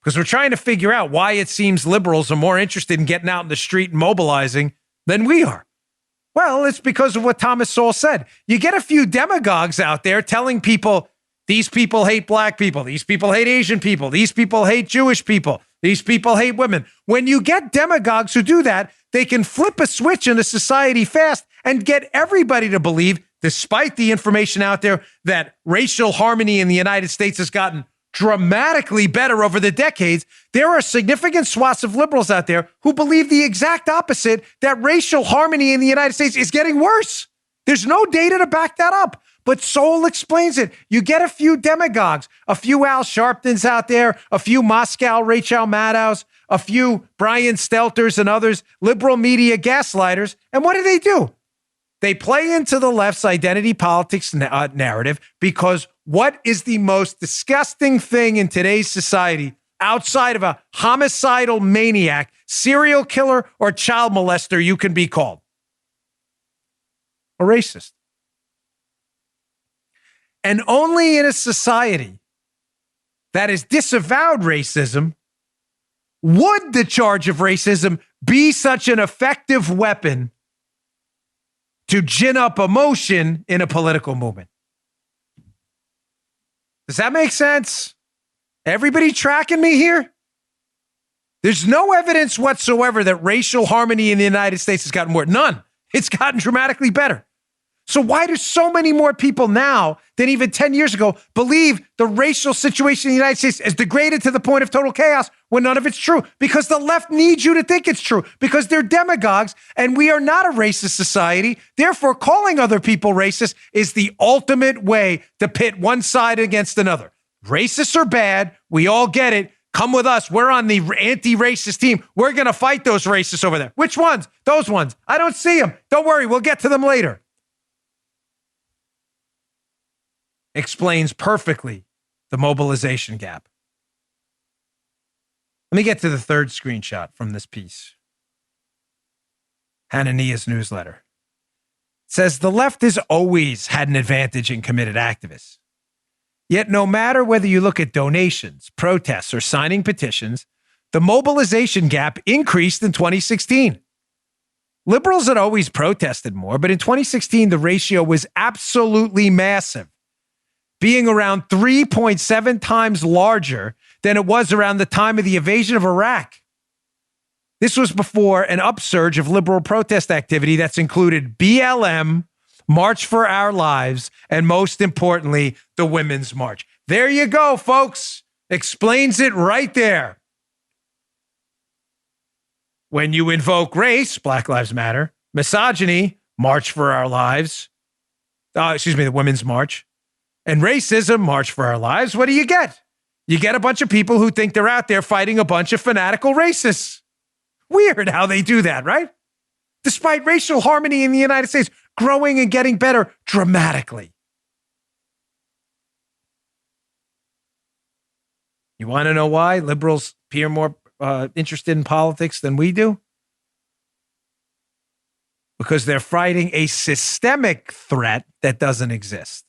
because we're trying to figure out why it seems liberals are more interested in getting out in the street and mobilizing than we are. Well, it's because of what Thomas Sowell said. You get a few demagogues out there telling people, these people hate black people, these people hate Asian people, these people hate Jewish people, these people hate women. When you get demagogues who do that, they can flip a switch in a society fast and get everybody to believe, despite the information out there, that racial harmony in the United States has gotten dramatically better over the decades. There are significant swaths of liberals out there who believe the exact opposite, that racial harmony in the United States is getting worse. There's no data to back that up, but Sowell explains it. You get a few demagogues, a few Al Sharptons out there, a few Moscow Rachel Maddows, a few Brian Stelters and others, liberal media gaslighters. And what do? They play into the left's identity politics narrative, because what is the most disgusting thing in today's society outside of a homicidal maniac, serial killer, or child molester you can be called? A racist. And only in a society that has disavowed racism would the charge of racism be such an effective weapon to gin up emotion in a political movement. Does that make sense? Everybody tracking me here? There's no evidence whatsoever that racial harmony in the United States has gotten worse. None. It's gotten dramatically better. So why do so many more people now than even 10 years ago believe the racial situation in the United States is degraded to the point of total chaos when none of it's true? Because the left needs you to think it's true, because they're demagogues and we are not a racist society. Therefore, calling other people racist is the ultimate way to pit one side against another. Racists are bad. We all get it. Come with us. We're on the anti-racist team. We're going to fight those racists over there. Which ones? Those ones. I don't see them. Don't worry. We'll get to them later. Explains perfectly the mobilization gap. Let me get to the third screenshot from this piece. Hananiah's newsletter. It says the left has always had an advantage in committed activists. Yet no matter whether you look at donations, protests, or signing petitions, the mobilization gap increased in 2016. Liberals had always protested more, but in 2016, the ratio was absolutely massive, being around 3.7 times larger than it was around the time of the invasion of Iraq. This was before an upsurge of liberal protest activity that's included BLM, March for Our Lives, and most importantly, the Women's March. There you go, folks. Explains it right there. When you invoke race, Black Lives Matter, misogyny, March for Our Lives, the Women's March, and racism, March for Our Lives, what do you get? You get a bunch of people who think they're out there fighting a bunch of fanatical racists. Weird how they do that, right? Despite racial harmony in the United States growing and getting better dramatically. You want to know why liberals appear more interested in politics than we do? Because they're fighting a systemic threat that doesn't exist.